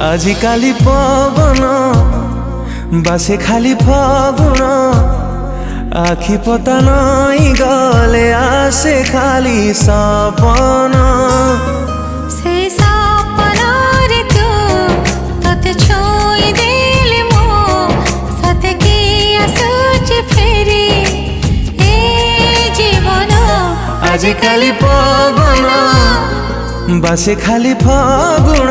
आजिकाली पवन बासे खाली फागुन आखि पता नहीं गले आसे खाली सपन से सपन रे तू तते छोई देले मो साथे की आसुच फेरी ए जीवन आजिकाली पवन बासे खाली फागुन